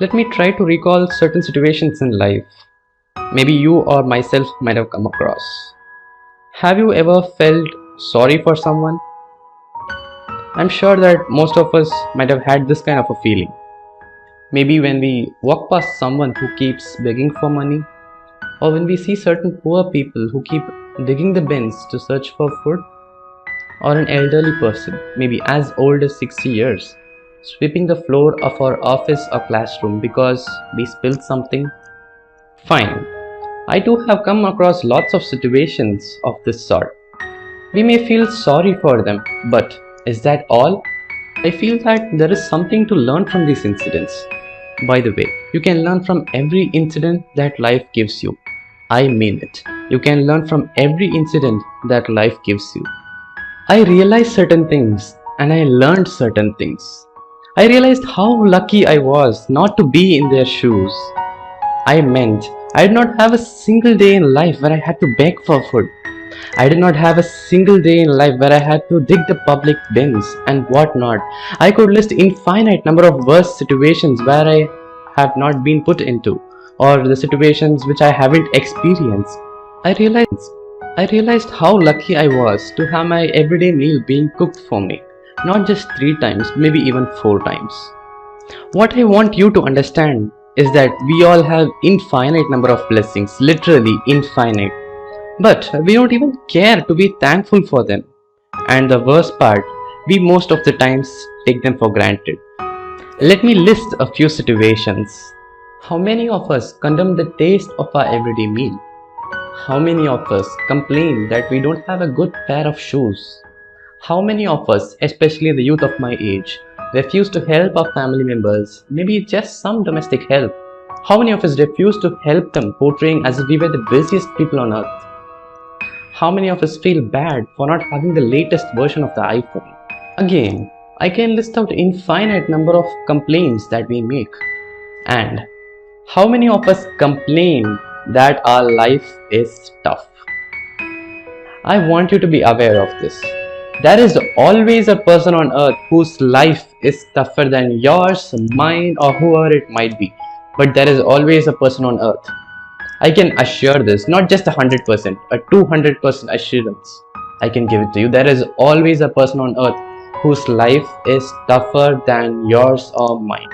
Let me try to recall certain situations in life. Maybe you or myself might have come across. Have you ever felt sorry for someone? I'm sure that most of us might have had this kind of a feeling. Maybe when we walk past someone who keeps begging for money, or when we see certain poor people who keep digging the bins to search for food, or an elderly person, maybe as old as 60 years, sweeping the floor of our office or classroom because we spilled something. Fine, I too have come across lots of situations of this sort. We may feel sorry for them, but is that all? I feel that there is something to learn from these incidents. By the way, you can learn from every incident that life gives you. I mean it. You can learn from every incident that life gives you. I realized certain things and I learned certain things. I realized how lucky I was not to be in their shoes. I meant I did not have a single day in life where I had to beg for food. I did not have a single day in life where I had to dig the public bins and whatnot. I could list infinite number of worse situations where I have not been put into, or the situations which I haven't experienced. I realized how lucky I was to have my everyday meal being cooked for me, not just 3 times, maybe even 4 times. What I want you to understand is that we all have infinite number of blessings, literally infinite. But we don't even care to be thankful for them. And the worst part, we most of the times take them for granted. Let me list a few situations. How many of us condemn the taste of our everyday meal? How many of us complain that we don't have a good pair of shoes? How many of us, especially the youth of my age, refuse to help our family members, maybe just some domestic help? How many of us refuse to help them, portraying as if we were the busiest people on earth? How many of us feel bad for not having the latest version of the iPhone? Again, I can list out infinite number of complaints that we make. And how many of us complain that our life is tough? I want you to be aware of this. There is always a person on earth whose life is tougher than yours, mine, or whoever it might be. But there is always a person on earth. I can assure this, not just 100%, a 200% assurance. I can give it to you. There is always a person on earth whose life is tougher than yours or mine.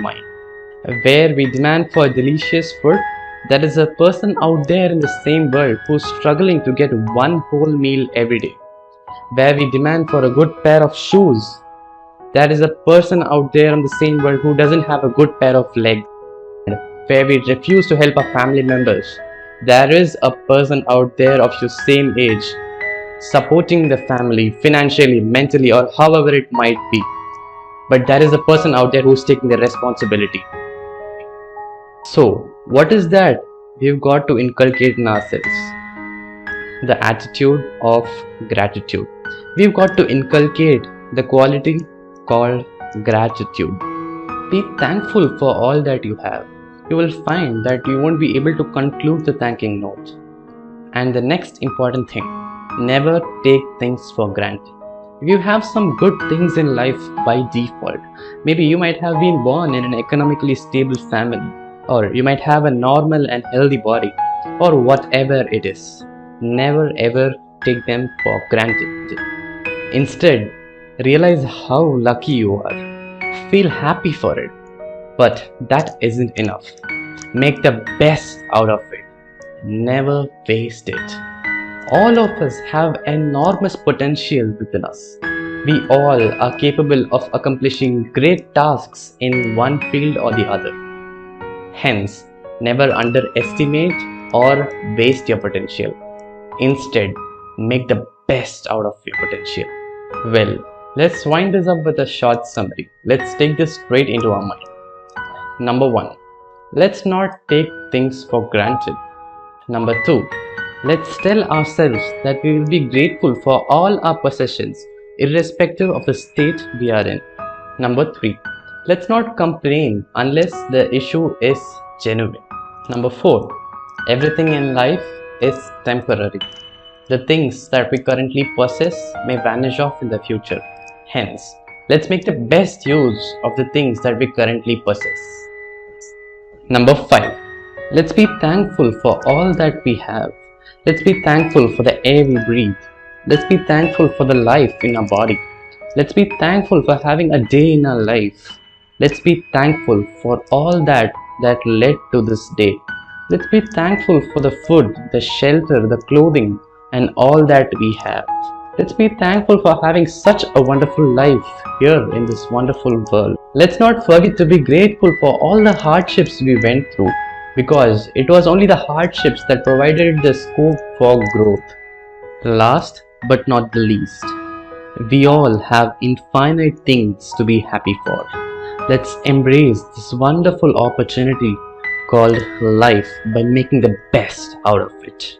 Where we demand for delicious food, there is a person out there in the same world who's struggling to get one whole meal every day. Where we demand for a good pair of shoes, there is a person out there in the same world who doesn't have a good pair of legs. Where we refuse to help our family members, there is a person out there of your same age supporting the family financially, mentally, or however it might be. But there is a person out there who's taking the responsibility. So, what is that we've got to inculcate in ourselves? The attitude of gratitude. We've got to inculcate the quality called gratitude. Be thankful for all that you have. You will find that you won't be able to conclude the thanking note. And the next important thing, never take things for granted. If you have some good things in life by default, maybe you might have been born in an economically stable family, or you might have a normal and healthy body, or whatever it is. Never ever take them for granted. Instead, realize how lucky you are. Feel happy for it. But that isn't enough. Make the best out of it. Never waste it. All of us have enormous potential within us. We all are capable of accomplishing great tasks in one field or the other. Hence, never underestimate or waste your potential. Instead, make the best out of your potential. Well, let's wind this up with a short summary. Let's take this straight into our mind. Number 1. Let's not take things for granted. Number 2. Let's tell ourselves that we will be grateful for all our possessions, irrespective of the state we are in. Number 3. Let's not complain unless the issue is genuine. Number 4. Everything in life is temporary. The things that we currently possess may vanish off in the future. Hence, let's make the best use of the things that we currently possess. Number 5. Let's be thankful for all that we have. Let's be thankful for the air we breathe. Let's be thankful for the life in our body. Let's be thankful for having a day in our life. Let's be thankful for all that led to this day. Let's be thankful for the food, the shelter, the clothing, and all that we have. Let's be thankful for having such a wonderful life here in this wonderful world. Let's not forget to be grateful for all the hardships we went through, because it was only the hardships that provided the scope for growth. Last but not the least, we all have infinite things to be happy for. Let's embrace this wonderful opportunity called life by making the best out of it.